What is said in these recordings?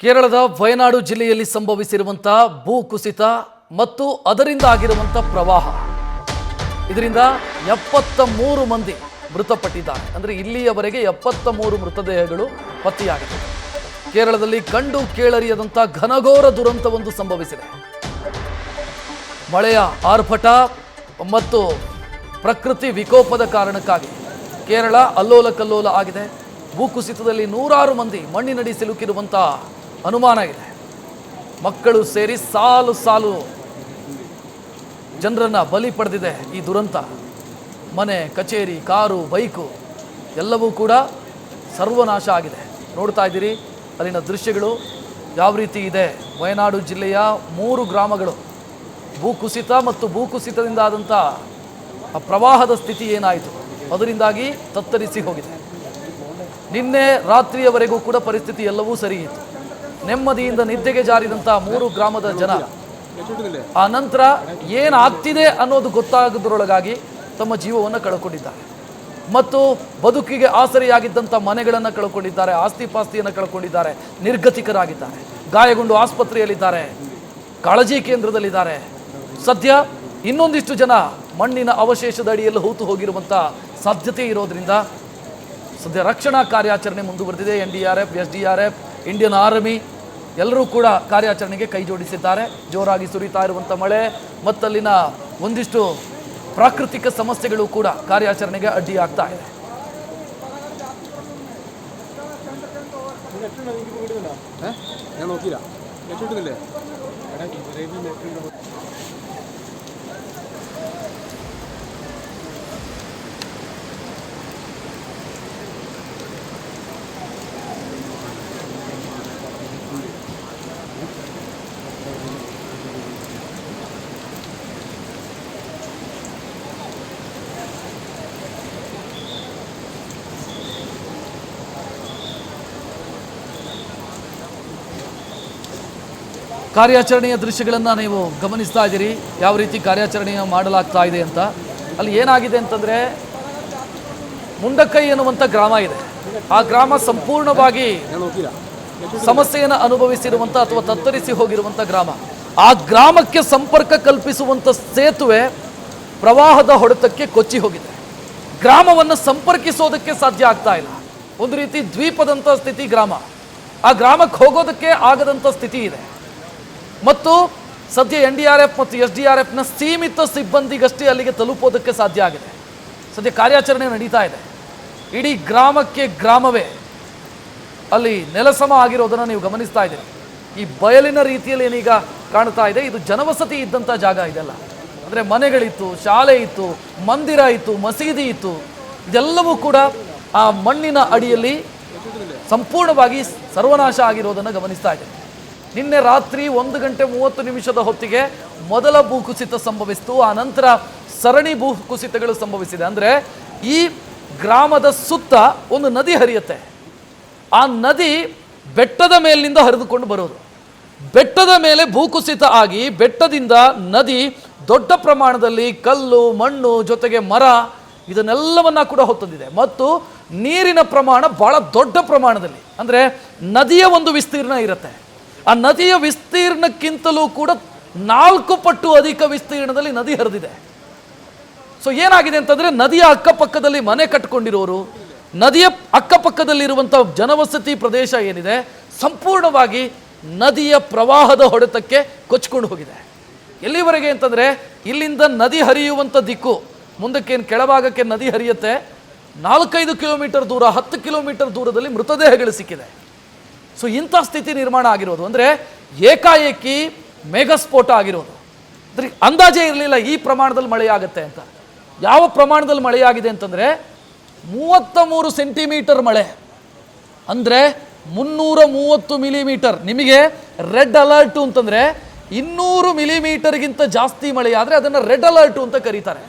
ಕೇರಳದ ವಯನಾಡು ಜಿಲ್ಲೆಯಲ್ಲಿ ಸಂಭವಿಸಿರುವಂತಹ ಭೂಕುಸಿತ ಮತ್ತು ಅದರಿಂದ ಆಗಿರುವಂತಹ ಪ್ರವಾಹ ಇದರಿಂದ 73 ಮಂದಿ ಮೃತಪಟ್ಟಿದ್ದಾರೆ. ಅಂದರೆ ಇಲ್ಲಿಯವರೆಗೆ 73 ಮೃತದೇಹಗಳು ಪತ್ತೆಯಾಗಿದೆ. ಕೇರಳದಲ್ಲಿ ಕಂಡು ಕೇಳರಿಯದಂಥ ಘನಘೋರ ದುರಂತವೊಂದು ಸಂಭವಿಸಿದೆ. ಮಳೆಯ ಆರ್ಭಟ ಮತ್ತು ಪ್ರಕೃತಿ ವಿಕೋಪದ ಕಾರಣಕ್ಕಾಗಿ ಕೇರಳ ಅಲ್ಲೋಲ ಕಲ್ಲೋಲ ಆಗಿದೆ. ಭೂಕುಸಿತದಲ್ಲಿ 100 ಮಂದಿ ಮಣ್ಣಿನಡಿ ಸಿಲುಕಿರುವಂಥ ಅನುಮಾನ ಇದೆ. ಮಕ್ಕಳು ಸೇರಿ ಸಾಲು ಸಾಲು ಜನರನ್ನ ಬಲಿ ಪಡೆದಿದೆ ಈ ದುರಂತ. ಮನೆ, ಕಚೇರಿ, ಕಾರು, ಬೈಕು ಎಲ್ಲವೂ ಕೂಡ ಸರ್ವನಾಶ ಆಗಿದೆ. ನೋಡ್ತಾ ಇದ್ದೀರಿ ಅಲ್ಲಿನ ದೃಶ್ಯಗಳು ಯಾವ ರೀತಿ ಇದೆ. ವಯನಾಡು ಜಿಲ್ಲೆಯ 3 ಗ್ರಾಮಗಳು ಭೂಕುಸಿತ ಮತ್ತು ಭೂಕುಸಿತದಿಂದ ಆದಂಥ ಪ್ರವಾಹದ ಸ್ಥಿತಿ ಏನಾಯಿತು ಅದರಿಂದಾಗಿ ತತ್ತರಿಸಿ ಹೋಗಿದೆ. ನಿನ್ನೆ ರಾತ್ರಿಯವರೆಗೂ ಕೂಡ ಪರಿಸ್ಥಿತಿ ಎಲ್ಲವೂ ಸರಿ ಇತ್ತು. ನೆಮ್ಮದಿಯಿಂದ ನಿದ್ದೆಗೆ ಜಾರಿದಂಥ 3 ಗ್ರಾಮದ ಜನ ಆ ನಂತರ ಏನಾಗ್ತಿದೆ ಅನ್ನೋದು ಗೊತ್ತಾಗದ್ರೊಳಗಾಗಿ ತಮ್ಮ ಜೀವವನ್ನು ಕಳ್ಕೊಂಡಿದ್ದಾರೆ ಮತ್ತು ಬದುಕಿಗೆ ಆಸರೆಯಾಗಿದ್ದಂಥ ಮನೆಗಳನ್ನು ಕಳ್ಕೊಂಡಿದ್ದಾರೆ, ಆಸ್ತಿ ಪಾಸ್ತಿಯನ್ನು ಕಳ್ಕೊಂಡಿದ್ದಾರೆ, ನಿರ್ಗತಿಕರಾಗಿದ್ದಾರೆ, ಗಾಯಗೊಂಡು ಆಸ್ಪತ್ರೆಯಲ್ಲಿದ್ದಾರೆ, ಕಾಳಜಿ ಕೇಂದ್ರದಲ್ಲಿದ್ದಾರೆ. ಸದ್ಯ ಇನ್ನೊಂದಿಷ್ಟು ಜನ ಮಣ್ಣಿನ ಅವಶೇಷದ ಅಡಿಯಲ್ಲಿ ಹೂತು ಹೋಗಿರುವಂಥ ಸಾಧ್ಯತೆ ಇರೋದ್ರಿಂದ ಸದ್ಯ ರಕ್ಷಣಾ ಕಾರ್ಯಾಚರಣೆ ಮುಂದುವರೆದಿದೆ. NDRF, SDRF, ಇಂಡಿಯನ್ ಆರ್ಮಿ ಎಲ್ಲರೂ ಕೂಡ ಕಾರ್ಯಾಚರಣೆಗೆ ಕೈ ಜೋಡಿಸಿದ್ದಾರೆ. ಜೋರಾಗಿ ಸುರಿತಾ ಇರುವಂಥ ಮಳೆ ಮತ್ತಲ್ಲಿನ ಒಂದಿಷ್ಟು ಪ್ರಾಕೃತಿಕ ಸಮಸ್ಯೆಗಳು ಕೂಡ ಕಾರ್ಯಾಚರಣೆಗೆ ಅಡ್ಡಿಯಾಗ್ತಾ ಇದೆ. ಕಾರ್ಯಾಚರಣೆಯ ದೃಶ್ಯಗಳನ್ನು ನೀವು ಗಮನಿಸ್ತಾ ಇದ್ದೀರಿ, ಯಾವ ರೀತಿ ಕಾರ್ಯಾಚರಣೆಯ ಮಾಡಲಾಗ್ತಾ ಇದೆ ಅಂತ. ಅಲ್ಲಿ ಏನಾಗಿದೆ ಅಂತಂದರೆ ಮುಂಡಕೈ ಎನ್ನುವಂಥ ಗ್ರಾಮ ಇದೆ. ಆ ಗ್ರಾಮ ಸಂಪೂರ್ಣವಾಗಿ ಸಮಸ್ಯೆಯನ್ನು ಅನುಭವಿಸಿರುವಂಥ ಅಥವಾ ತತ್ತರಿಸಿ ಹೋಗಿರುವಂಥ ಗ್ರಾಮ. ಆ ಗ್ರಾಮಕ್ಕೆ ಸಂಪರ್ಕ ಕಲ್ಪಿಸುವಂಥ ಸೇತುವೆ ಪ್ರವಾಹದ ಹೊಡೆತಕ್ಕೆ ಕೊಚ್ಚಿ ಹೋಗಿದೆ. ಗ್ರಾಮವನ್ನು ಸಂಪರ್ಕಿಸೋದಕ್ಕೆ ಸಾಧ್ಯ ಆಗ್ತಾ ಇಲ್ಲ. ಒಂದು ರೀತಿ ದ್ವೀಪದಂಥ ಸ್ಥಿತಿ ಗ್ರಾಮ. ಆ ಗ್ರಾಮಕ್ಕೆ ಹೋಗೋದಕ್ಕೆ ಆಗದಂಥ ಸ್ಥಿತಿ ಇದೆ. ಮತ್ತು ಸದ್ಯ NDRF ಮತ್ತು SDRFನ ಸೀಮಿತ ಸಿಬ್ಬಂದಿಗಷ್ಟೇ ಅಲ್ಲಿಗೆ ತಲುಪೋದಕ್ಕೆ ಸಾಧ್ಯ ಆಗಿದೆ. ಸದ್ಯ ಕಾರ್ಯಾಚರಣೆ ನಡೀತಾ ಇದೆ. ಇಡೀ ಗ್ರಾಮವೇ ಅಲ್ಲಿ ನೆಲಸಮ ಆಗಿರೋದನ್ನು ನೀವು ಗಮನಿಸ್ತಾ ಇದ್ದೀರಿ. ಈ ಬಯಲಿನ ರೀತಿಯಲ್ಲಿ ಏನೀಗ ಕಾಣ್ತಾ ಇದೆ, ಇದು ಜನವಸತಿ ಇದ್ದಂಥ ಜಾಗ ಇದೆಲ್ಲ. ಅಂದರೆ ಮನೆಗಳಿತ್ತು, ಶಾಲೆ ಇತ್ತು, ಮಂದಿರ ಇತ್ತು, ಮಸೀದಿ ಇತ್ತು. ಇದೆಲ್ಲವೂ ಕೂಡ ಆ ಮಣ್ಣಿನ ಅಡಿಯಲ್ಲಿ ಸಂಪೂರ್ಣವಾಗಿ ಸರ್ವನಾಶ ಆಗಿರೋದನ್ನು ಗಮನಿಸ್ತಾ ಇದೆ. ನಿನ್ನೆ ರಾತ್ರಿ 1:30 ಹೊತ್ತಿಗೆ ಮೊದಲ ಭೂಕುಸಿತ ಸಂಭವಿಸಿತು. ಆ ನಂತರ ಸರಣಿ ಭೂಕುಸಿತಗಳು ಸಂಭವಿಸಿದೆ. ಅಂದರೆ ಈ ಗ್ರಾಮದ ಸುತ್ತ ಒಂದು ನದಿ ಹರಿಯುತ್ತೆ. ಆ ನದಿ ಬೆಟ್ಟದ ಮೇಲಿನಿಂದ ಹರಿದುಕೊಂಡು ಬರೋದು. ಬೆಟ್ಟದ ಮೇಲೆ ಭೂಕುಸಿತ ಆಗಿ ಬೆಟ್ಟದಿಂದ ನದಿ ದೊಡ್ಡ ಪ್ರಮಾಣದಲ್ಲಿ ಕಲ್ಲು, ಮಣ್ಣು ಜೊತೆಗೆ ಮರ ಇದನ್ನೆಲ್ಲವನ್ನ ಕೂಡ ಹೊತ್ತಂದಿದೆ. ಮತ್ತು ನೀರಿನ ಪ್ರಮಾಣ ಬಹಳ ದೊಡ್ಡ ಪ್ರಮಾಣದಲ್ಲಿ, ಅಂದರೆ ನದಿಯ ಒಂದು ವಿಸ್ತೀರ್ಣ ಇರುತ್ತೆ. ಆ ನದಿಯ ವಿಸ್ತೀರ್ಣಕ್ಕಿಂತಲೂ ಕೂಡ 4 ಪಟ್ಟು ಅಧಿಕ ವಿಸ್ತೀರ್ಣದಲ್ಲಿ ನದಿ ಹರಿದಿದೆ. ಸೊ ಏನಾಗಿದೆ ಅಂತಂದರೆ ನದಿಯ ಅಕ್ಕಪಕ್ಕದಲ್ಲಿ ಮನೆ ಕಟ್ಕೊಂಡಿರೋರು, ನದಿಯ ಅಕ್ಕಪಕ್ಕದಲ್ಲಿರುವಂಥ ಜನವಸತಿ ಪ್ರದೇಶ ಏನಿದೆ ಸಂಪೂರ್ಣವಾಗಿ ನದಿಯ ಪ್ರವಾಹದ ಹೊಡೆತಕ್ಕೆ ಕೊಚ್ಕೊಂಡು ಹೋಗಿದೆ. ಎಲ್ಲಿವರೆಗೆ ಅಂತಂದರೆ ಇಲ್ಲಿಂದ ನದಿ ಹರಿಯುವಂಥ ದಿಕ್ಕು ಮುಂದಕ್ಕೇನು ಕೆಳಭಾಗಕ್ಕೆ ನದಿ ಹರಿಯುತ್ತೆ, 4-5 ಕಿಲೋಮೀಟರ್ ದೂರ, 10 ಕಿಲೋಮೀಟರ್ ದೂರದಲ್ಲಿ ಮೃತದೇಹಗಳು ಸಿಕ್ಕಿದೆ. ಸೊ ಇಂಥ ಸ್ಥಿತಿ ನಿರ್ಮಾಣ ಆಗಿರೋದು. ಅಂದರೆ ಏಕಾಏಕಿ ಮೇಘಸ್ಫೋಟ ಆಗಿರೋದು. ಅಂದರೆ ಅಂದಾಜೇ ಇರಲಿಲ್ಲ ಈ ಪ್ರಮಾಣದಲ್ಲಿ ಮಳೆಯಾಗುತ್ತೆ ಅಂತ. ಯಾವ ಪ್ರಮಾಣದಲ್ಲಿ ಮಳೆಯಾಗಿದೆ ಅಂತಂದರೆ 33 ಸೆಂಟಿಮೀಟರ್ ಮಳೆ, ಅಂದರೆ 330 ಮಿಲಿಮೀಟರ್. ನಿಮಗೆ ರೆಡ್ ಅಲರ್ಟು ಅಂತಂದರೆ 200 ಮಿಲಿಮೀಟರ್ಗಿಂತ ಜಾಸ್ತಿ ಮಳೆ ಆದರೆ ಅದನ್ನು ರೆಡ್ ಅಲರ್ಟು ಅಂತ ಕರೀತಾರೆ.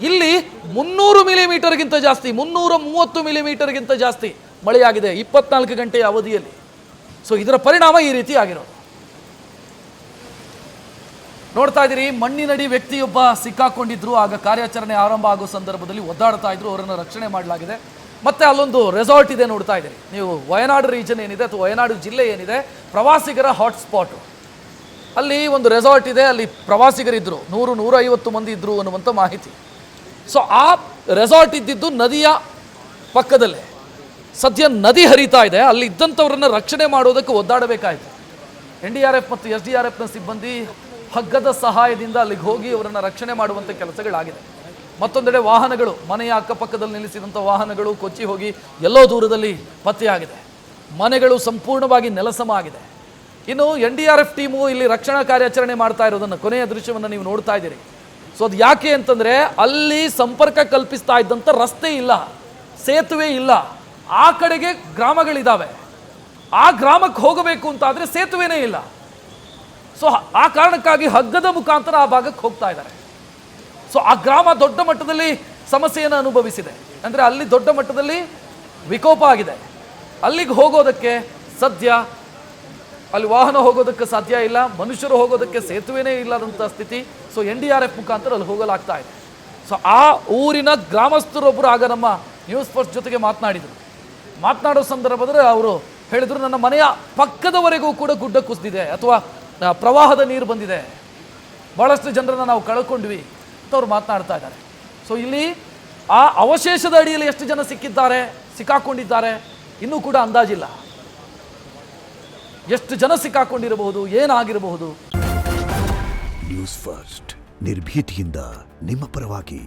ಇಲ್ಲಿ 300 ಮಿಲಿಮೀಟರ್ಗಿಂತ ಜಾಸ್ತಿ, 330 ಮಿಲಿಮೀಟರ್ಗಿಂತ ಜಾಸ್ತಿ ಮಳೆಯಾಗಿದೆ 24 ಗಂಟೆಯ ಅವಧಿಯಲ್ಲಿ. ಸೊ ಇದರ ಪರಿಣಾಮ ಈ ರೀತಿ ಆಗಿರೋದು. ನೋಡ್ತಾ ಇದ್ದೀರಿ, ಮಣ್ಣಿನಡಿ ವ್ಯಕ್ತಿಯೊಬ್ಬ ಸಿಕ್ಕಾಕೊಂಡಿದ್ರು. ಆಗ ಕಾರ್ಯಾಚರಣೆ ಆರಂಭ ಆಗೋ ಸಂದರ್ಭದಲ್ಲಿ ಒದ್ದಾಡ್ತಾ ಇದ್ರು. ಅವರನ್ನು ರಕ್ಷಣೆ ಮಾಡಲಾಗಿದೆ. ಮತ್ತು ಅಲ್ಲೊಂದು ರೆಸಾರ್ಟ್ ಇದೆ ನೋಡ್ತಾ ಇದ್ದೀರಿ ನೀವು. ವಯನಾಡು ರೀಜನ್ ಏನಿದೆ ಅಥವಾ ವಯನಾಡು ಜಿಲ್ಲೆ ಏನಿದೆ ಪ್ರವಾಸಿಗರ ಹಾಟ್ಸ್ಪಾಟು. ಅಲ್ಲಿ ಒಂದು ರೆಸಾರ್ಟ್ ಇದೆ, ಅಲ್ಲಿ ಪ್ರವಾಸಿಗರಿದ್ದರು 100-150 ಮಂದಿ ಇದ್ದರು ಅನ್ನುವಂಥ ಮಾಹಿತಿ. ಸೊ ಆ ರೆಸಾರ್ಟ್ ಇದ್ದಿದ್ದು ನದಿಯ ಪಕ್ಕದಲ್ಲೇ. ಸದ್ಯ ನದಿ ಹರಿತಾ ಇದೆ, ಅಲ್ಲಿ ಇದ್ದಂಥವ್ರನ್ನ ರಕ್ಷಣೆ ಮಾಡೋದಕ್ಕೆ ಒದ್ದಾಡಬೇಕಾಯಿತು. NDRF ಮತ್ತು SDRFನ ಸಿಬ್ಬಂದಿ ಹಗ್ಗದ ಸಹಾಯದಿಂದ ಅಲ್ಲಿಗೆ ಹೋಗಿ ಅವರನ್ನು ರಕ್ಷಣೆ ಮಾಡುವಂಥ ಕೆಲಸಗಳಾಗಿದೆ. ಮತ್ತೊಂದೆಡೆ ವಾಹನಗಳು, ಮನೆಯ ಅಕ್ಕಪಕ್ಕದಲ್ಲಿ ನಿಲ್ಲಿಸಿದಂಥ ವಾಹನಗಳು ಕೊಚ್ಚಿ ಹೋಗಿ ಎಲ್ಲೋ ದೂರದಲ್ಲಿ ಪತ್ತೆಯಾಗಿದೆ. ಮನೆಗಳು ಸಂಪೂರ್ಣವಾಗಿ ನೆಲಸಮ ಆಗಿದೆ. ಇನ್ನು NDRF ಟೀಮು ಇಲ್ಲಿ ರಕ್ಷಣಾ ಕಾರ್ಯಾಚರಣೆ ಮಾಡ್ತಾ ಇರೋದನ್ನು ಕೊನೆಯ ದೃಶ್ಯವನ್ನು ನೀವು ನೋಡ್ತಾ ಇದ್ದೀರಿ. ಸೊ ಅದು ಯಾಕೆ ಅಂತಂದರೆ ಅಲ್ಲಿ ಸಂಪರ್ಕ ಕಲ್ಪಿಸ್ತಾ ಇದ್ದಂಥ ರಸ್ತೆ ಇಲ್ಲ, ಸೇತುವೆ ಇಲ್ಲ. ಆ ಕಡೆಗೆ ಗ್ರಾಮಗಳಿದ್ದಾವೆ, ಆ ಗ್ರಾಮಕ್ಕೆ ಹೋಗಬೇಕು ಅಂತಾದರೆ ಸೇತುವೆನೇ ಇಲ್ಲ. ಸೊ ಆ ಕಾರಣಕ್ಕಾಗಿ ಹಗ್ಗದ ಮುಖಾಂತರ ಆ ಭಾಗಕ್ಕೆ ಹೋಗ್ತಾ ಇದ್ದಾರೆ. ಸೊ ಆ ಗ್ರಾಮ ದೊಡ್ಡ ಮಟ್ಟದಲ್ಲಿ ಸಮಸ್ಯೆಯನ್ನು ಅನುಭವಿಸಿದೆ. ಅಂದರೆ ಅಲ್ಲಿ ದೊಡ್ಡ ಮಟ್ಟದಲ್ಲಿ ವಿಕೋಪ ಆಗಿದೆ. ಅಲ್ಲಿಗೆ ಹೋಗೋದಕ್ಕೆ ಸದ್ಯ ಅಲ್ಲಿ ವಾಹನ ಹೋಗೋದಕ್ಕೆ ಸಾಧ್ಯ ಇಲ್ಲ, ಮನುಷ್ಯರು ಹೋಗೋದಕ್ಕೆ ಸೇತುವೆನೇ ಇಲ್ಲದಂಥ ಸ್ಥಿತಿ. ಸೊ NDRF ಮುಖಾಂತರ ಅಲ್ಲಿ ಹೋಗಲಾಗ್ತಾ ಇದೆ. ಸೊ ಆ ಊರಿನ ಗ್ರಾಮಸ್ಥರೊಬ್ಬರು ಆಗ ನಮ್ಮ ನ್ಯೂಸ್ ಫಸ್ಟ್ ಜೊತೆಗೆ ಮಾತನಾಡೋ ಸಂದರ್ಭದಲ್ಲಿ ಅವರು ಹೇಳಿದರು, ನನ್ನ ಮನೆಯ ಪಕ್ಕದವರೆಗೂ ಕೂಡ ಗುಡ್ಡ ಕುಸಿದಿದೆ ಅಥವಾ ಪ್ರವಾಹದ ನೀರು ಬಂದಿದೆ, ಭಾಳಷ್ಟು ಜನರನ್ನು ನಾವು ಕಳ್ಕೊಂಡ್ವಿ ಅಂತ ಅವ್ರು ಮಾತನಾಡ್ತಾ ಇದ್ದಾರೆ. ಸೊ ಇಲ್ಲಿ ಆ ಅವಶೇಷದ ಅಡಿಯಲ್ಲಿ ಎಷ್ಟು ಜನ ಸಿಕ್ಕಾಕೊಂಡಿದ್ದಾರೆ ಇನ್ನೂ ಕೂಡ ಅಂದಾಜಿಲ್ಲ. ಎಷ್ಟು ಜನ ಸಿಕ್ಕಾಕೊಂಡಿರಬಹುದು, ಏನಾಗಿರಬಹುದು. ನ್ಯೂಸ್ ಫಸ್ಟ್ ನಿರ್ಭೀತಿಯಿಂದ ನಿಮ್ಮ ಪರವಾಗಿ.